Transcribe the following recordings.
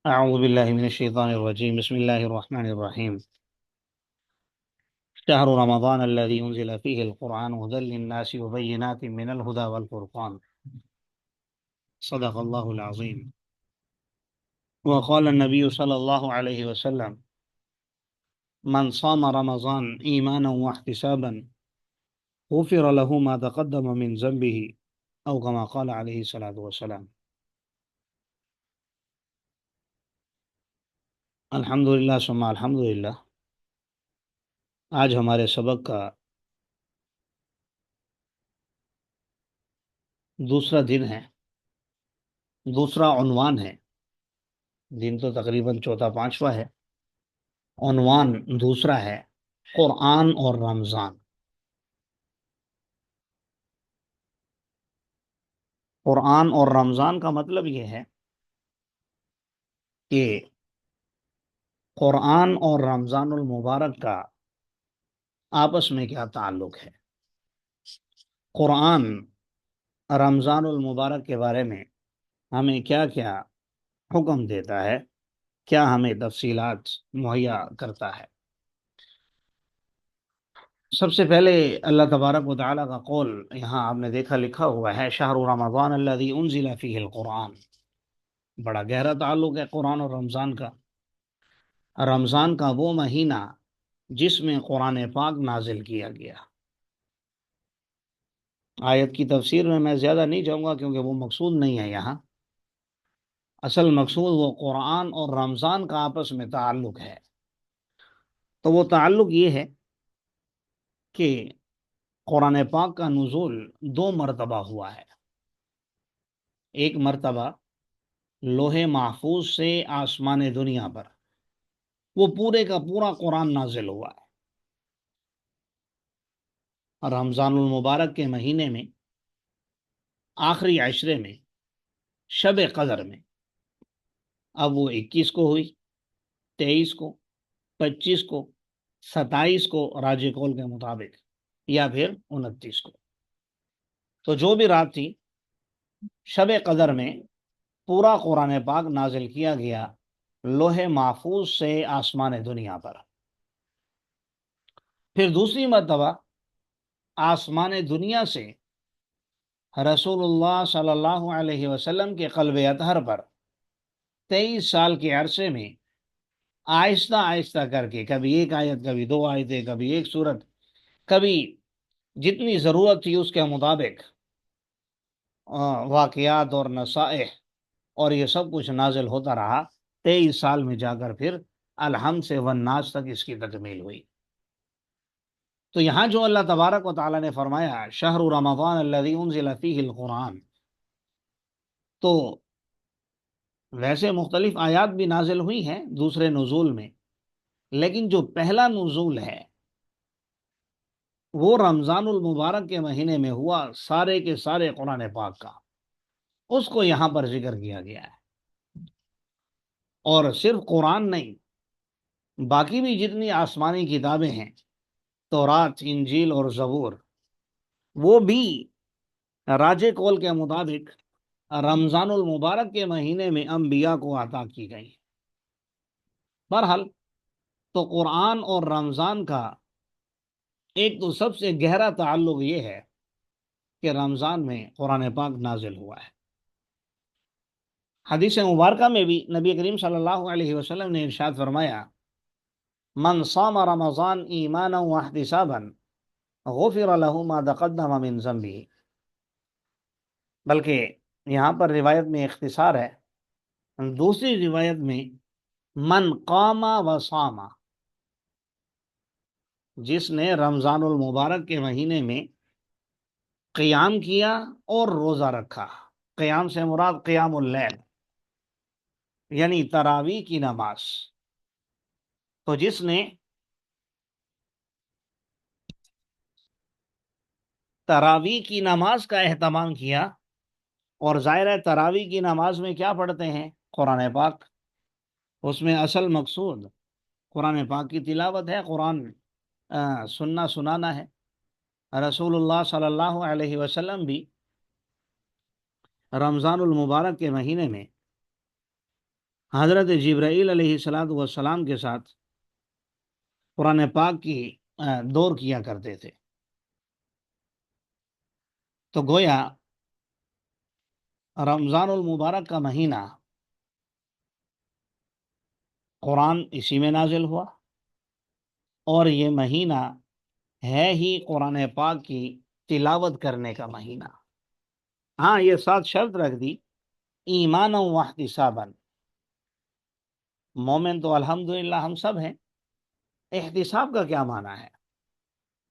أعوذ بالله من الشيطان الرجيم بسم الله الرحمن الرحيم شهر رمضان الذي أنزل فيه القرآن هدى للناس وبينات من الهدى والفرقان صدق الله العظيم. وقال النبي صلى الله عليه وسلم من صام رمضان إيمانا واحتسابا غفر له ما تقدم من ذنبه أو كما قال عليه الصلاة والسلام. الحمدللہ ثم الحمدللہ. آج ہمارے سبق کا دوسرا دن ہے، دوسرا عنوان ہے. دن تو تقریباً چوتھا پانچواں ہے، عنوان دوسرا ہے قرآن اور رمضان. قرآن اور رمضان کا مطلب یہ ہے کہ قرآن اور رمضان المبارک کا آپس میں کیا تعلق ہے. قرآن رمضان المبارک کے بارے میں ہمیں کیا کیا حکم دیتا ہے، کیا ہمیں تفصیلات مہیا کرتا ہے. سب سے پہلے اللہ تبارک و تعالیٰ کا قول یہاں آپ نے دیکھا لکھا ہوا ہے شہر رمضان الذی انزل فیہ القرآن. بڑا گہرا تعلق ہے قرآن اور رمضان کا. رمضان کا وہ مہینہ جس میں قرآن پاک نازل کیا گیا. آیت کی تفسیر میں زیادہ نہیں جاؤں گا کیونکہ وہ مقصود نہیں ہے یہاں. اصل مقصود وہ قرآن اور رمضان کا آپس میں تعلق ہے. تو وہ تعلق یہ ہے کہ قرآن پاک کا نزول 2 مرتبہ ہوا ہے. ایک مرتبہ لوح محفوظ سے آسمان دنیا پر وہ پورے کا پورا قرآن نازل ہوا ہے. رمضان المبارک کے مہینے میں آخری عشرے میں شب قدر میں، اب وہ 21 کو ہوئی، 23 کو، 25 کو، 27 کو راج قول کے مطابق، یا پھر 29 کو. تو جو بھی رات تھی شب قدر میں پورا قرآن پاک نازل کیا گیا لوح محفوظ سے آسمان دنیا پر. پھر دوسری مرتبہ آسمان دنیا سے رسول اللہ صلی اللہ علیہ وسلم کے قلب اطہر پر 23 سال کے عرصے میں آہستہ آہستہ کر کے، کبھی ایک آیت، کبھی 2 آیتیں، کبھی ایک سورت، کبھی جتنی ضرورت تھی اس کے مطابق واقعات اور نصائح، اور یہ سب کچھ نازل ہوتا رہا. 23 سال میں جا کر پھر الحمد سے والناس تک اس کی تکمیل ہوئی. تو یہاں جو اللہ تبارک و تعالیٰ نے فرمایا شہر رمضان الذی انزل فیہ القرآن، تو ویسے مختلف آیات بھی نازل ہوئی ہیں دوسرے نزول میں، لیکن جو پہلا نزول ہے وہ رمضان المبارک کے مہینے میں ہوا، سارے کے سارے قرآن پاک کا. اس کو یہاں پر ذکر کیا گیا ہے. اور صرف قرآن نہیں، باقی بھی جتنی آسمانی کتابیں ہیں، تورات، انجیل اور زبور، وہ بھی راج قول کے مطابق رمضان المبارک کے مہینے میں انبیاء کو عطا کی گئی. بہرحال تو قرآن اور رمضان کا ایک تو سب سے گہرا تعلق یہ ہے کہ رمضان میں قرآن پاک نازل ہوا ہے. حدیث مبارکہ میں بھی نبی کریم صلی اللہ علیہ وسلم نے ارشاد فرمایا من صام رمضان ایمانا واحتسابا غفر له ما تقدم من ذنبه. بلکہ یہاں پر روایت میں اختصار ہے، دوسری روایت میں من قام و صام، جس نے رمضان المبارک کے مہینے میں قیام کیا اور روزہ رکھا. قیام سے مراد قیام اللیل یعنی تراویح کی نماز. تو جس نے تراویح کی نماز کا اہتمام کیا، اور ظاہر ہے تراویح کی نماز میں کیا پڑھتے ہیں؟ قرآن پاک. اس میں اصل مقصود قرآن پاک کی تلاوت ہے، قرآن سننا سنانا ہے. رسول اللہ صلی اللہ علیہ وسلم بھی رمضان المبارک کے مہینے میں حضرت جبرائیل علیہ الصلوۃ والسلام کے ساتھ قرآن پاک کی دور کیا کرتے تھے. تو گویا رمضان المبارک کا مہینہ قرآن اسی میں نازل ہوا، اور یہ مہینہ ہے ہی قرآن پاک کی تلاوت کرنے کا مہینہ. ہاں، یہ ساتھ شرط رکھ دی، ایمان و احتسابا. مومن تو الحمدللہ ہم سب ہیں. احتساب کا کیا معنی ہے؟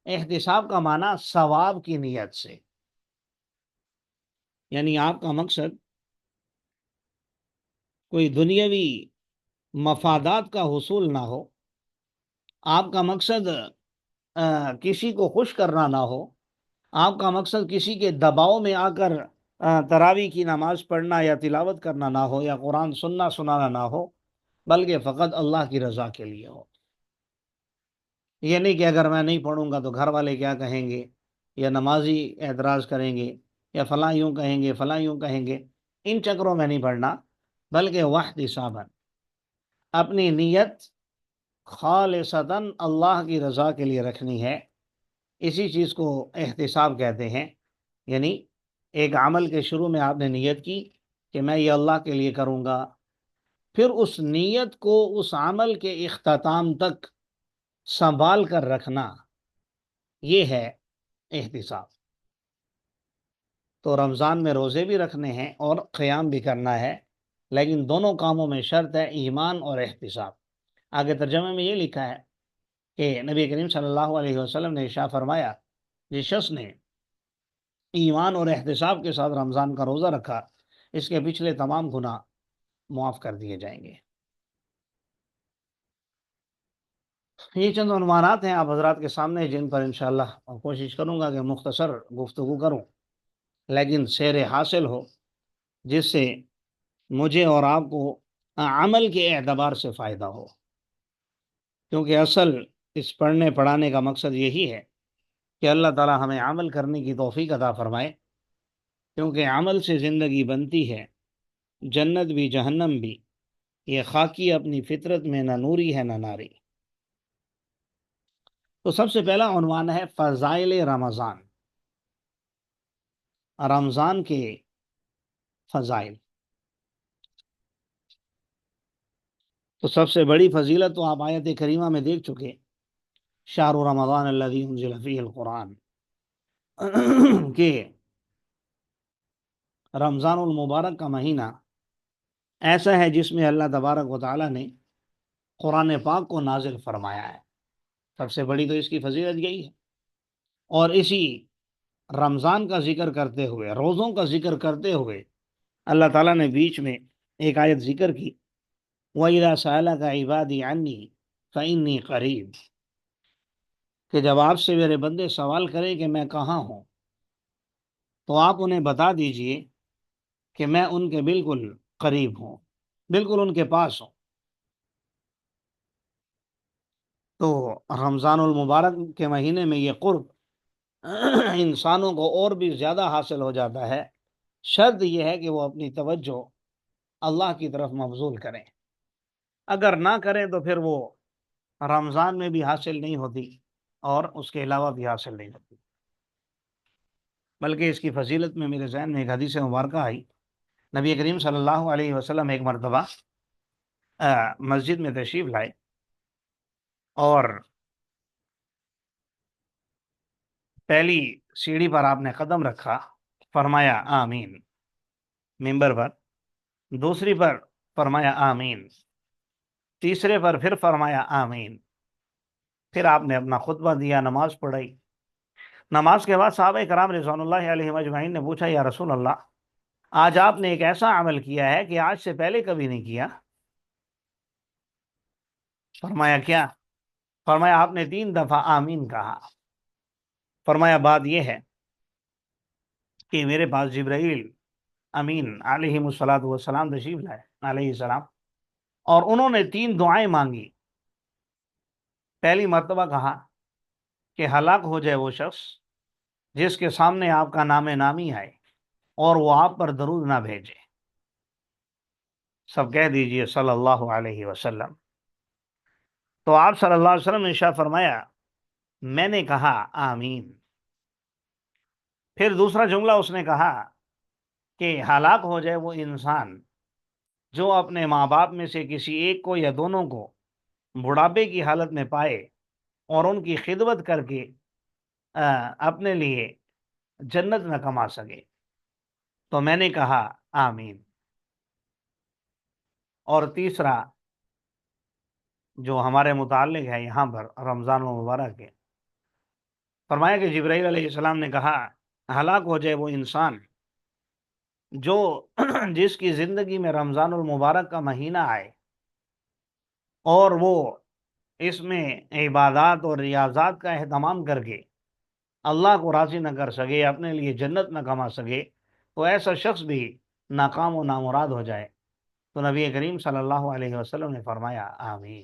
احتساب کا معنی ثواب کی نیت سے، یعنی آپ کا مقصد کوئی دنیاوی مفادات کا حصول نہ ہو، آپ کا مقصد کسی کو خوش کرنا نہ ہو، آپ کا مقصد کسی کے دباؤ میں آ کر تراویح کی نماز پڑھنا یا تلاوت کرنا نہ ہو، یا قرآن سننا سنانا نہ ہو، بلکہ فقط اللہ کی رضا کے لیے ہو. یہ نہیں کہ اگر میں نہیں پڑھوں گا تو گھر والے کیا کہیں گے، یا نمازی اعتراض کریں گے، یا فلاں یوں کہیں گے، فلاں یوں کہیں گے. ان چکروں میں نہیں پڑھنا، بلکہ واحتسابا، اپنی نیت خالصتاً اللہ کی رضا کے لیے رکھنی ہے. اسی چیز کو احتساب کہتے ہیں. یعنی ایک عمل کے شروع میں آپ نے نیت کی کہ میں یہ اللہ کے لیے کروں گا، پھر اس نیت کو اس عمل کے اختتام تک سنبھال کر رکھنا، یہ ہے احتساب. تو رمضان میں روزے بھی رکھنے ہیں اور قیام بھی کرنا ہے، لیکن دونوں کاموں میں شرط ہے ایمان اور احتساب. آگے ترجمے میں یہ لکھا ہے کہ نبی کریم صلی اللہ علیہ وسلم نے ارشاد فرمایا، جس شخص نے ایمان اور احتساب کے ساتھ رمضان کا روزہ رکھا، اس کے پچھلے تمام گناہ معاف کر دیے جائیں گے. یہ چند عنوانات ہیں آپ حضرات کے سامنے، جن پر انشاءاللہ کوشش کروں گا کہ مختصر گفتگو کروں، لیکن سیر حاصل ہو، جس سے مجھے اور آپ کو عمل کے اعتبار سے فائدہ ہو. کیونکہ اصل اس پڑھنے پڑھانے کا مقصد یہی ہے کہ اللہ تعالی ہمیں عمل کرنے کی توفیق عطا فرمائے، کیونکہ عمل سے زندگی بنتی ہے، جنت بھی جہنم بھی. یہ خاکی اپنی فطرت میں نہ نوری ہے نہ ناری. تو سب سے پہلا عنوان ہے فضائل رمضان، رمضان کے فضائل. تو سب سے بڑی فضیلت تو آپ آیت کریمہ میں دیکھ چکے، شہر رمضان الذی انزل فیہ القرآن، کہ رمضان المبارک کا مہینہ ایسا ہے جس میں اللہ تبارک و تعالی نے قرآن پاک کو نازل فرمایا ہے. سب سے بڑی تو اس کی فضیلت یہی ہے. اور اسی رمضان کا ذکر کرتے ہوئے، روزوں کا ذکر کرتے ہوئے، اللہ تعالیٰ نے بیچ میں ایک آیت ذکر کی، وَإِذَا سَأَلَكَ عِبَادِي عَنِّي فَإِنِّي قَرِيبٌ، کہ جب آپ سے میرے بندے سوال کریں کہ میں کہاں ہوں، تو آپ انہیں بتا دیجئے کہ میں ان کے بالکل قریب ہوں، بالکل ان کے پاس ہوں. تو رمضان المبارک کے مہینے میں یہ قرب انسانوں کو اور بھی زیادہ حاصل ہو جاتا ہے. شرط یہ ہے کہ وہ اپنی توجہ اللہ کی طرف مبذول کریں. اگر نہ کریں تو پھر وہ رمضان میں بھی حاصل نہیں ہوتی اور اس کے علاوہ بھی حاصل نہیں ہوتی. بلکہ اس کی فضیلت میں میرے ذہن میں ایک حدیث مبارکہ آئی. نبی کریم صلی اللہ علیہ وسلم ایک مرتبہ مسجد میں تشریف لائے اور پہلی سیڑھی پر آپ نے قدم رکھا، فرمایا آمین. ممبر پر دوسری پر فرمایا آمین، تیسرے پر پھر فرمایا آمین. پھر آپ نے اپنا خطبہ دیا، نماز پڑھائی. نماز کے بعد صحابہ کرام رضوان اللہ علیہ اجمعین نے پوچھا، یا رسول اللہ، آج آپ نے ایک ایسا عمل کیا ہے کہ آج سے پہلے کبھی نہیں کیا. فرمایا کیا؟ فرمایا آپ نے 3 دفعہ آمین کہا. فرمایا بات یہ ہے کہ میرے پاس جبرائیل امین علیہ الصلوۃ والسلام تشریف لائے علیہ السلام، اور انہوں نے 3 دعائیں مانگی. پہلی مرتبہ کہا کہ ہلاک ہو جائے وہ شخص جس کے سامنے آپ کا نام نامی آئے اور وہ آپ پر درود نہ بھیجے. سب کہہ دیجئے صلی اللہ علیہ وسلم۔ تو آپ صلی اللہ علیہ وسلم نے ارشاد فرمایا، میں نے کہا آمین۔ پھر دوسرا جملہ اس نے کہا کہ ہلاک ہو جائے وہ انسان جو اپنے ماں باپ میں سے کسی ایک کو یا دونوں کو بڑھاپے کی حالت میں پائے اور ان کی خدمت کر کے اپنے لیے جنت نہ کما سکے۔ تو میں نے کہا آمین۔ اور تیسرا جو ہمارے متعلق ہے یہاں پر رمضان المبارک کے، فرمایا کہ جبرائیل علیہ السلام نے کہا ہلاک ہو جائے وہ انسان جو جس کی زندگی میں رمضان المبارک کا مہینہ آئے اور وہ اس میں عبادات اور ریاضات کا اہتمام کر کے اللہ کو راضی نہ کر سکے، اپنے لیے جنت نہ کما سکے، تو ایسا شخص بھی ناکام و نامراد ہو جائے۔ تو نبی کریم صلی اللہ علیہ وسلم نے فرمایا آمین۔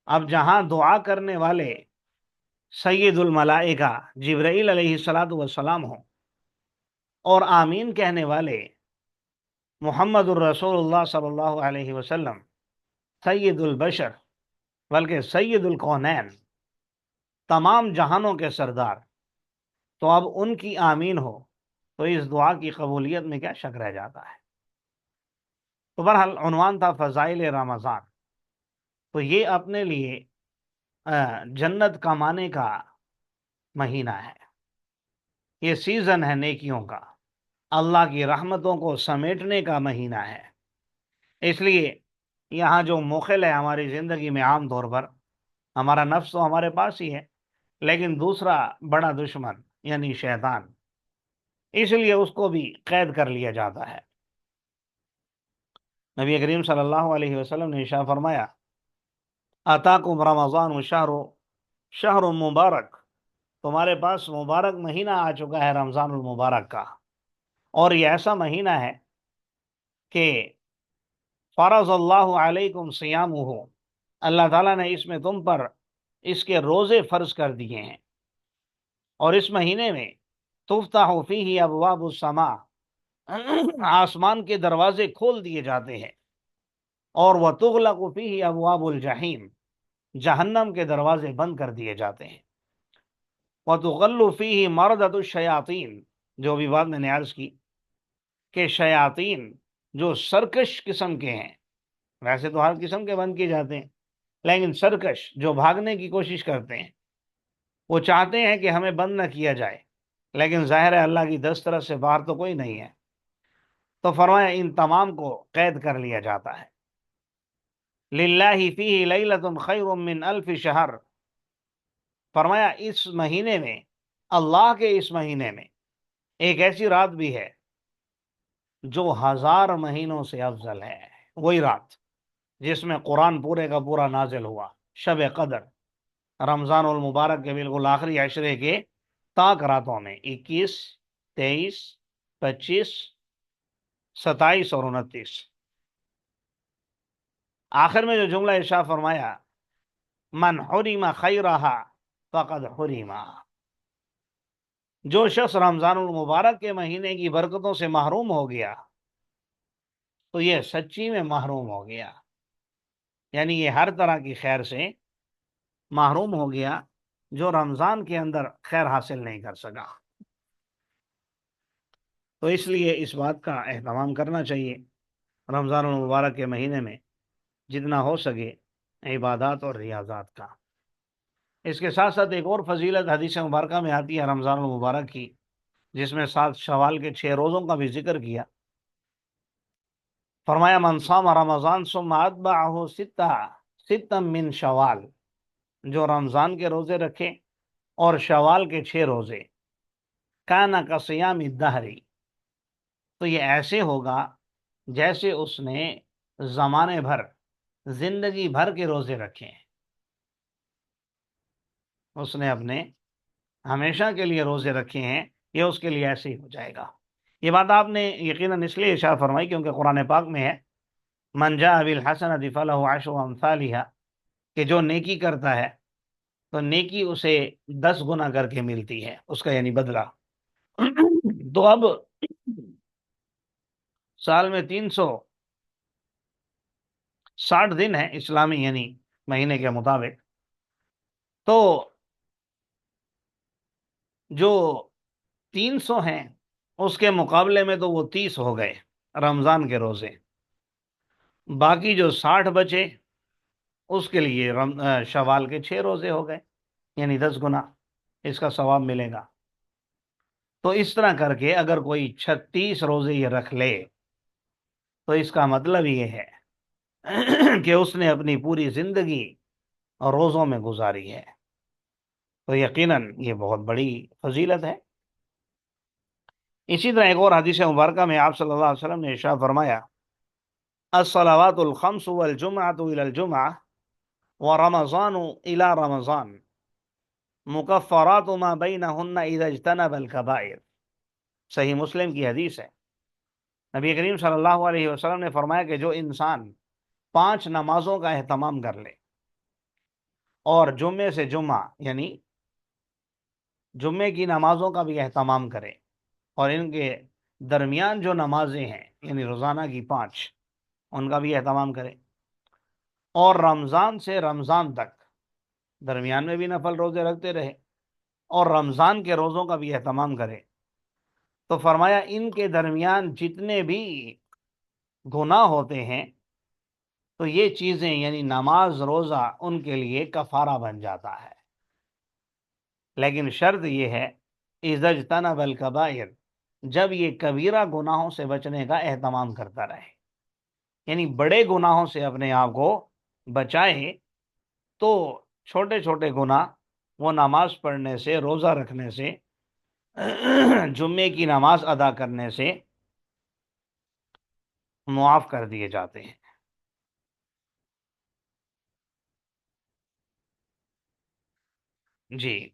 اب جہاں دعا کرنے والے سید الملائکہ جبرائیل علیہ الصلاۃ والسلام ہوں اور آمین کہنے والے محمد الرسول اللہ صلی اللہ علیہ وسلم سید البشر بلکہ سید الکونین تمام جہانوں کے سردار، تو اب ان کی آمین ہو تو اس دعا کی قبولیت میں کیا شک رہ جاتا ہے۔ تو بہرحال عنوان تھا فضائل رمضان۔ تو یہ اپنے لیے جنت کمانے کا مہینہ ہے، یہ سیزن ہے نیکیوں کا، اللہ کی رحمتوں کو سمیٹنے کا مہینہ ہے۔ اس لیے یہاں جو مخل ہے ہماری زندگی میں، عام طور پر ہمارا نفس تو ہمارے پاس ہی ہے، لیکن دوسرا بڑا دشمن یعنی شیطان، اس لیے اس کو بھی قید کر لیا جاتا ہے۔ نبی کریم صلی اللہ علیہ وسلم نے ارشاد فرمایا اتاکم رمضان شہر مبارک، تمہارے پاس مبارک مہینہ آ چکا ہے رمضان المبارک کا، اور یہ ایسا مہینہ ہے کہ فرض اللہ علیکم صیامہ، اللہ تعالیٰ نے اس میں تم پر اس کے روزے فرض کر دیے ہیں، اور اس مہینے میں تفتح فیہ ابواب السماء، آسمان کے دروازے کھول دیے جاتے ہیں، اور وتغلق فیہ ابواب الجحیم، جہنم کے دروازے بند کر دیے جاتے ہیں، وتغل فیہ مردۃ الشیاطین، جو بھی بات میں نے عرض کی کہ شیاطین جو سرکش قسم کے ہیں، ویسے تو ہر قسم کے بند کیے جاتے ہیں، لیکن سرکش جو بھاگنے کی کوشش کرتے ہیں، وہ چاہتے ہیں کہ ہمیں بند نہ کیا جائے، لیکن ظاہر ہے اللہ کی دسترس سے باہر تو کوئی نہیں ہے، تو فرمایا ان تمام کو قید کر لیا جاتا ہے۔ للہ فیہ لیلۃ خیر من الف شہر، فرمایا اس مہینے میں، اللہ کے اس مہینے میں ایک ایسی رات بھی ہے جو 1000 مہینوں سے افضل ہے، وہی رات جس میں قرآن پورے کا پورا نازل ہوا، شب قدر، رمضان المبارک کے بالکل آخری عشرے کے تاک راتوں میں، 21، 23، 25، 27 اور 29۔ آخر میں جو جملہ ارشاد فرمایا من حرم خیرہا فقد حرم، جو شخص رمضان المبارک کے مہینے کی برکتوں سے محروم ہو گیا تو یہ سچی میں محروم ہو گیا، یعنی یہ ہر طرح کی خیر سے محروم ہو گیا جو رمضان کے اندر خیر حاصل نہیں کر سکا۔ تو اس لیے اس بات کا اہتمام کرنا چاہیے، رمضان المبارک کے مہینے میں جتنا ہو سکے عبادات اور ریاضات کا۔ اس کے ساتھ ساتھ ایک اور فضیلت حدیث مبارکہ میں آتی ہے رمضان المبارک کی، جس میں 7 شوال کے 6 روزوں کا بھی ذکر کیا۔ فرمایا من صام رمضان ثم اتبعہ ستا من شوال، جو رمضان کے روزے رکھے اور شوال کے 6 روزے، کان کصیام الدہر، تو یہ ایسے ہوگا جیسے اس نے زمانے بھر، زندگی بھر کے روزے رکھے ہیں، اس نے اپنے ہمیشہ کے لیے روزے رکھے ہیں، یہ اس کے لیے ایسے ہی ہو جائے گا۔ یہ بات آپ نے یقیناً اس لیے ارشاد فرمائی کیونکہ قرآن پاک میں ہے من جاء بالحسنۃ فلہ عشر امثالھا، کہ جو نیکی کرتا ہے تو نیکی اسے 10 گنا کر کے ملتی ہے، اس کا یعنی بدلہ۔ تو اب سال میں 360 دن ہیں اسلامی، یعنی مہینے کے مطابق، تو جو 300 ہیں اس کے مقابلے میں تو وہ 30 ہو گئے رمضان کے روزے، باقی جو 60 بچے اس کے لیے شوال کے 6 روزے ہو گئے، یعنی 10 گنا اس کا ثواب ملے گا۔ تو اس طرح کر کے اگر کوئی 36 روزے یہ رکھ لے تو اس کا مطلب یہ ہے کہ اس نے اپنی پوری زندگی روزوں میں گزاری ہے، تو یقیناً یہ بہت بڑی فضیلت ہے۔ اسی طرح ایک اور حدیث مبارکہ میں آپ صلی اللہ علیہ وسلم نے ارشاد فرمایا، الصلوات الخمس والجمعۃ الى الجمعہ ورمضان الى رمضان مکفرات ما بینہن اذا اجتنب الکبائر۔ صحیح مسلم کی حدیث ہے، نبی کریم صلی اللہ علیہ وسلم نے فرمایا کہ جو انسان 5 نمازوں کا اہتمام کر لے اور جمعے سے جمعہ یعنی جمعے کی نمازوں کا بھی اہتمام کرے اور ان کے درمیان جو نمازیں ہیں یعنی روزانہ کی 5 ان کا بھی اہتمام کرے، اور رمضان سے رمضان تک درمیان میں بھی نفل روزے رکھتے رہے اور رمضان کے روزوں کا بھی اہتمام کرے، تو فرمایا ان کے درمیان جتنے بھی گناہ ہوتے ہیں تو یہ چیزیں یعنی نماز روزہ ان کے لیے کفارہ بن جاتا ہے، لیکن شرط یہ ہے اذا اجتنب الکبائر، جب یہ کبیرہ گناہوں سے بچنے کا اہتمام کرتا رہے، یعنی بڑے گناہوں سے اپنے آپ کو بچائے، تو چھوٹے چھوٹے گناہ وہ نماز پڑھنے سے، روزہ رکھنے سے، جمعے کی نماز ادا کرنے سے معاف کر دیے جاتے ہیں۔ جی،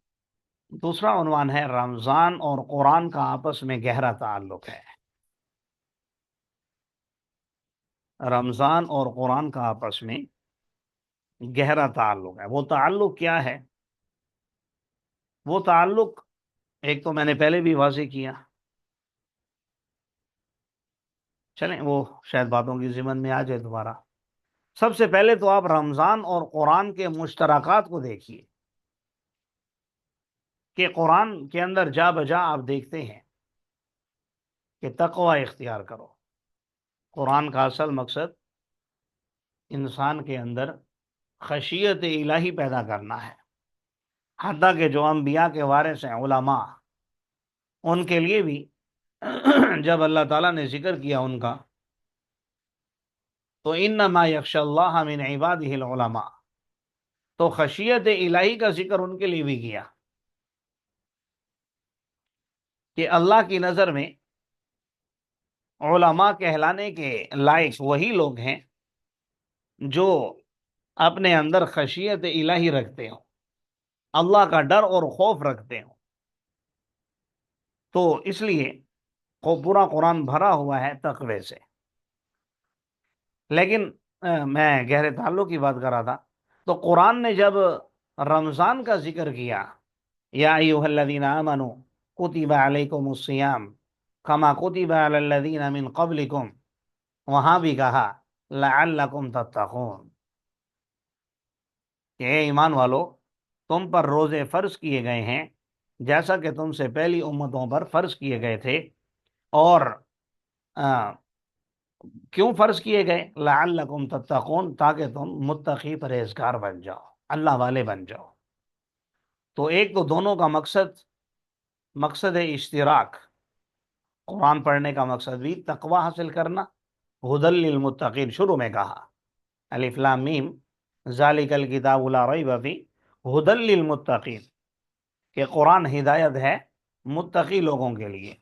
دوسرا عنوان ہے رمضان اور قرآن کا آپس میں گہرا تعلق ہے۔ رمضان اور قرآن کا آپس میں گہرا تعلق ہے۔ وہ تعلق کیا ہے؟ وہ تعلق ایک تو میں نے پہلے بھی واضح کیا، چلیں وہ شاید باتوں کی ضمن میں آ جائے دوبارہ۔ سب سے پہلے تو آپ رمضان اور قرآن کے مشترکات کو دیکھیے کہ قرآن کے اندر جا بجا آپ دیکھتے ہیں کہ تقوی اختیار کرو۔ قرآن کا اصل مقصد انسان کے اندر خشیت الہی پیدا کرنا ہے، حتیٰ کہ جو انبیاء کے وارث ہیں علماء، ان کے لیے بھی جب اللہ تعالیٰ نے ذکر کیا ان کا تو انما یخشی اللہ من عبادہ العلماء، تو خشیت الہی کا ذکر ان کے لیے بھی کیا کہ اللہ کی نظر میں علماء کہلانے کے لائق وہی لوگ ہیں جو اپنے اندر خشیت الہی رکھتے ہوں، اللہ کا ڈر اور خوف رکھتے ہوں۔ تو اس لیے پورا قرآن بھرا ہوا ہے تقوی سے۔ لیکن میں گہرے تعلق کی بات کر رہا تھا، تو قرآن نے جب رمضان کا ذکر کیا، یا ایھا الذین آمنوا کتب علیکم الصیام کما کتب علی الذین من قبلکم، وہاں بھی کہا لعلکم تتقون کہ اے ایمان والو، تم پر روزے فرض کیے گئے ہیں جیسا کہ تم سے پہلی امتوں پر فرض کیے گئے تھے، اور کیوں فرض کیے گئے؟ لعلکم تتقون، تاکہ تم متقی پرہیزگار بن جاؤ، اللہ والے بن جاؤ۔ تو ایک تو دونوں کا مقصد اشتراک، قرآن پڑھنے کا مقصد بھی تقوی حاصل کرنا، ھدی للمتقین شروع میں کہا، الف لام میم ذالک الکتاب لا ریب فیہ ھدی للمتقین، کہ قرآن ہدایت ہے متقی لوگوں کے لیے۔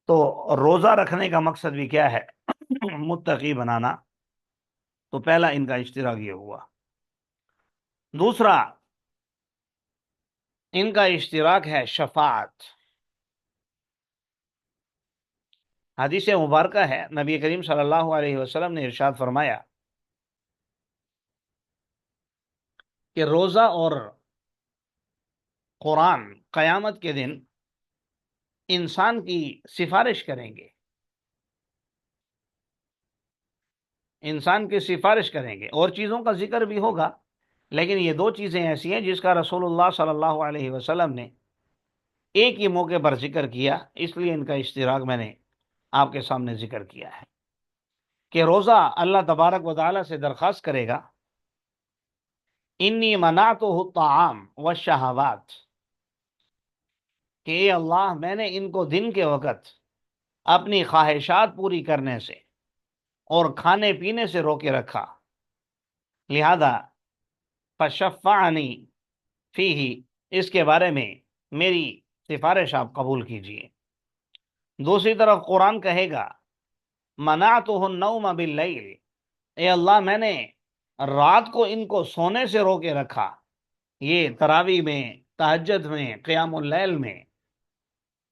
تو روزہ رکھنے کا مقصد بھی کیا ہے؟ متقی بنانا۔ تو پہلا ان کا اشتراک یہ ہوا۔ دوسرا ان کا اشتراک ہے شفاعت۔ حدیث مبارکہ ہے، نبی کریم صلی اللہ علیہ وسلم نے ارشاد فرمایا کہ روزہ اور قرآن قیامت کے دن انسان کی سفارش کریں گے انسان کی سفارش کریں گے، اور چیزوں کا ذکر بھی ہوگا، لیکن یہ دو چیزیں ایسی ہیں جس کا رسول اللہ صلی اللہ علیہ وسلم نے ایک ہی موقع پر ذکر کیا، اس لیے ان کا اشتراک میں نے آپ کے سامنے ذکر کیا ہے کہ روزہ اللہ تبارک و تعالی سے درخواست کرے گا، انی منعتہ الطعام والشہوات، کہ اے اللہ میں نے ان کو دن کے وقت اپنی خواہشات پوری کرنے سے اور کھانے پینے سے روکے رکھا، لہذا فشفعنی فیہ، اس کے بارے میں میری سفارش آپ قبول کیجئے۔ دوسری طرف قرآن کہے گا منعتہ النوم باللیل، اے اللہ میں نے رات کو ان کو سونے سے روکے رکھا، یہ تراویح میں، تہجد میں، قیام اللیل میں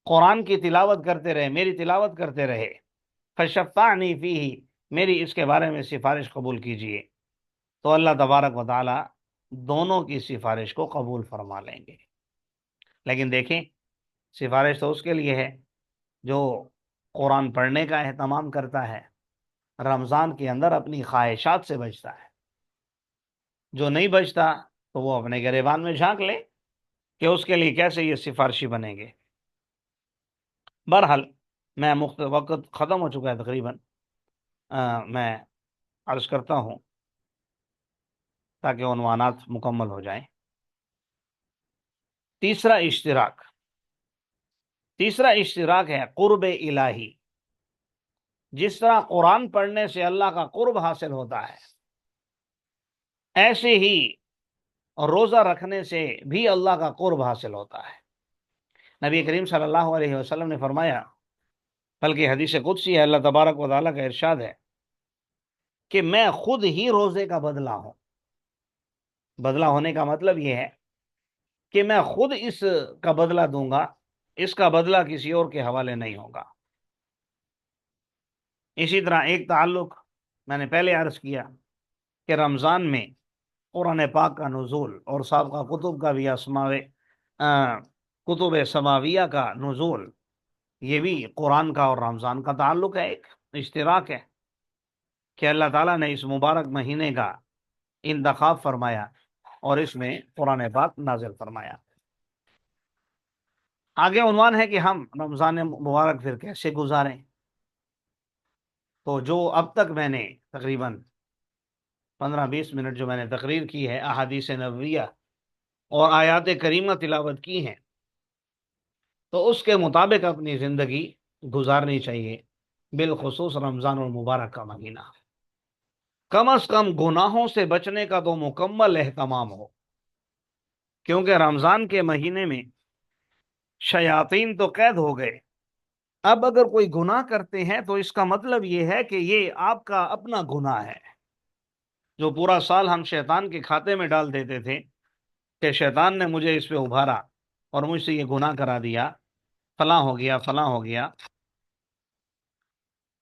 قرآن کی تلاوت کرتے رہے، میری تلاوت کرتے رہے، فشفعنی فیہ، میری اس کے بارے میں سفارش قبول کیجئے، تو اللہ تبارک و تعالی دونوں کی سفارش کو قبول فرما لیں گے۔ لیکن دیکھیں، سفارش تو اس کے لیے ہے جو قرآن پڑھنے کا اہتمام کرتا ہے، رمضان کے اندر اپنی خواہشات سے بچتا ہے۔ جو نہیں بچتا تو وہ اپنے گریبان میں جھانک لے کہ اس کے لیے کیسے یہ سفارشی بنیں گے۔ بہرحال میں وقت ختم ہو چکا ہے تقریباً، میں عرض کرتا ہوں تاکہ عنوانات مکمل ہو جائیں۔ تیسرا اشتراک ہے قرب الہی۔ جس طرح قرآن پڑھنے سے اللہ کا قرب حاصل ہوتا ہے، ایسے ہی روزہ رکھنے سے بھی اللہ کا قرب حاصل ہوتا ہے۔ نبی کریم صلی اللہ علیہ وسلم نے فرمایا، بلکہ حدیث قدسی ہے، اللہ تبارک و تعالیٰ کا ارشاد ہے کہ میں خود ہی روزے کا بدلہ ہوں۔ بدلہ ہونے کا مطلب یہ ہے کہ میں خود اس کا بدلہ دوں گا، اس کا بدلہ کسی اور کے حوالے نہیں ہوگا۔ اسی طرح ایک تعلق میں نے پہلے عرض کیا کہ رمضان میں قرآن پاک کا نزول اور سابقہ کتب کا بھی کتب سماویہ کا نزول، یہ بھی قرآن کا اور رمضان کا تعلق ہے، ایک اشتراک ہے کہ اللہ تعالیٰ نے اس مبارک مہینے کا انتخاب فرمایا اور اس میں قرآن پاک نازل فرمایا۔ آگے عنوان ہے کہ ہم رمضان مبارک پھر کیسے گزاریں۔ تو جو اب تک میں نے تقریباً 15-20 منٹ جو میں نے تقریر کی ہے، احادیث نبویہ اور آیات کریمہ تلاوت کی ہیں، تو اس کے مطابق اپنی زندگی گزارنی چاہیے، بالخصوص رمضان المبارک کا مہینہ۔ کم از کم گناہوں سے بچنے کا تو مکمل اہتمام ہو، کیونکہ رمضان کے مہینے میں شیاطین تو قید ہو گئے۔ اب اگر کوئی گناہ کرتے ہیں تو اس کا مطلب یہ ہے کہ یہ آپ کا اپنا گناہ ہے، جو پورا سال ہم شیطان کے کھاتے میں ڈال دیتے تھے کہ شیطان نے مجھے اس پہ ابھارا اور مجھ سے یہ گناہ کرا دیا، فلاں ہو گیا فلاں ہو گیا،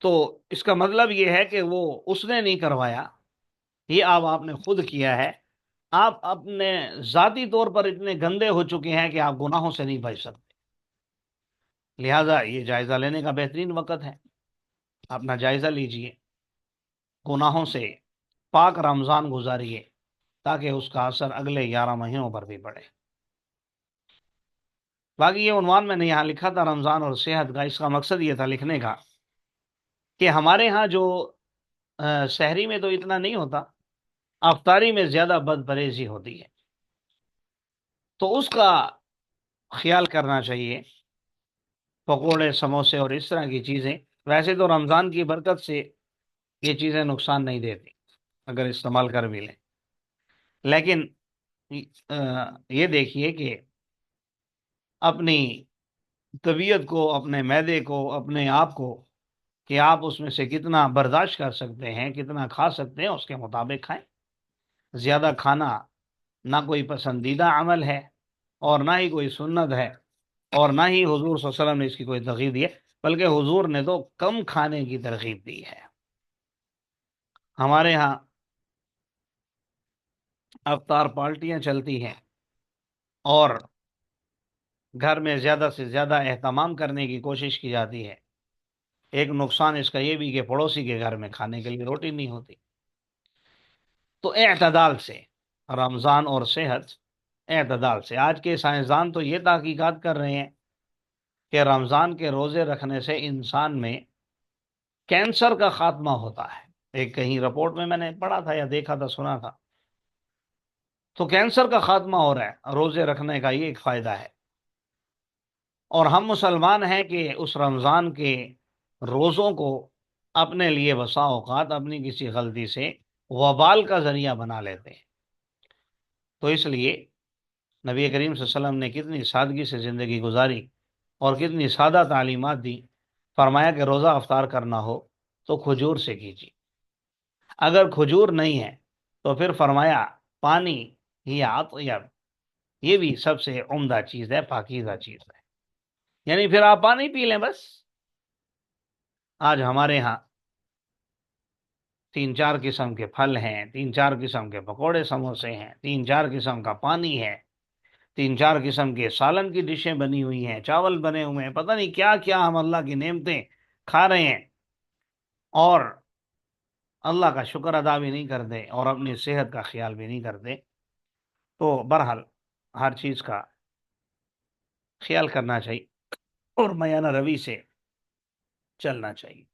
تو اس کا مطلب یہ ہے کہ وہ اس نے نہیں کروایا، یہ آپ نے خود کیا ہے۔ آپ اپنے ذاتی طور پر اتنے گندے ہو چکے ہیں کہ آپ گناہوں سے نہیں بچ سکتے، لہذا یہ جائزہ لینے کا بہترین وقت ہے۔ اپنا جائزہ لیجئے، گناہوں سے پاک رمضان گزاریے تاکہ اس کا اثر اگلے 11 مہینوں پر بھی پڑے۔ باقی یہ عنوان میں نے یہاں لکھا تھا رمضان اور صحت کا، اس کا مقصد یہ تھا لکھنے کا کہ ہمارے ہاں جو سحری میں تو اتنا نہیں ہوتا، افطاری میں زیادہ بد پرہیزی ہوتی ہے، تو اس کا خیال کرنا چاہیے۔ پکوڑے، سموسے اور اس طرح کی چیزیں، ویسے تو رمضان کی برکت سے یہ چیزیں نقصان نہیں دیتی اگر استعمال کر بھی لیں، لیکن یہ دیکھیے کہ اپنی طبیعت کو، اپنے معدے کو، اپنے آپ کو، کہ آپ اس میں سے کتنا برداشت کر سکتے ہیں، کتنا کھا سکتے ہیں، اس کے مطابق کھائیں۔ زیادہ کھانا نہ کوئی پسندیدہ عمل ہے اور نہ ہی کوئی سنت ہے، اور نہ ہی حضور صلی اللہ علیہ وسلم نے اس کی کوئی ترغیب دی ہے، بلکہ حضور نے تو کم کھانے کی ترغیب دی ہے۔ ہمارے ہاں افطار پارٹیاں چلتی ہیں اور گھر میں زیادہ سے زیادہ اہتمام کرنے کی کوشش کی جاتی ہے، ایک نقصان اس کا یہ بھی کہ پڑوسی کے گھر میں کھانے کے لیے روٹی نہیں ہوتی۔ تو اعتدال سے رمضان اور صحت، اعتدال سے۔ آج کے سائنسدان تو یہ تحقیقات کر رہے ہیں کہ رمضان کے روزے رکھنے سے انسان میں کینسر کا خاتمہ ہوتا ہے۔ ایک کہیں رپورٹ میں نے پڑھا تھا یا دیکھا تھا، سنا تھا۔ تو کینسر کا خاتمہ ہو رہا ہے، روزے رکھنے کا یہ ایک فائدہ ہے۔ اور ہم مسلمان ہیں کہ اس رمضان کے روزوں کو اپنے لیے بسا اوقات اپنی کسی غلطی سے وبال کا ذریعہ بنا لیتے ہیں۔ تو اس لیے نبی کریم صلی اللہ علیہ وسلم نے کتنی سادگی سے زندگی گزاری اور کتنی سادہ تعلیمات دی۔ فرمایا کہ روزہ افطار کرنا ہو تو کھجور سے کیجیے، اگر کھجور نہیں ہے تو پھر فرمایا پانی ہی اطیب، یہ بھی سب سے عمدہ چیز ہے، پاکیزہ چیز ہے، یعنی پھر آپ پانی پی لیں بس۔ آج ہمارے ہاں 3-4 قسم کے پھل ہیں، 3-4 قسم کے پکوڑے سموسے ہیں، 3-4 قسم کا پانی ہے، 3-4 قسم کے سالن کی ڈشیں بنی ہوئی ہیں، چاول بنے ہوئے ہیں، پتہ نہیں کیا کیا ہم اللہ کی نعمتیں کھا رہے ہیں، اور اللہ کا شکر ادا بھی نہیں کرتے اور اپنی صحت کا خیال بھی نہیں کرتے۔ تو بہرحال ہر چیز کا خیال کرنا چاہیے اور میانہ روی سے چلنا چاہیے۔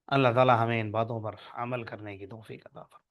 اللہ تعالی ہمیں ان باتوں پر عمل کرنے کی توفیق عطا فرمائے۔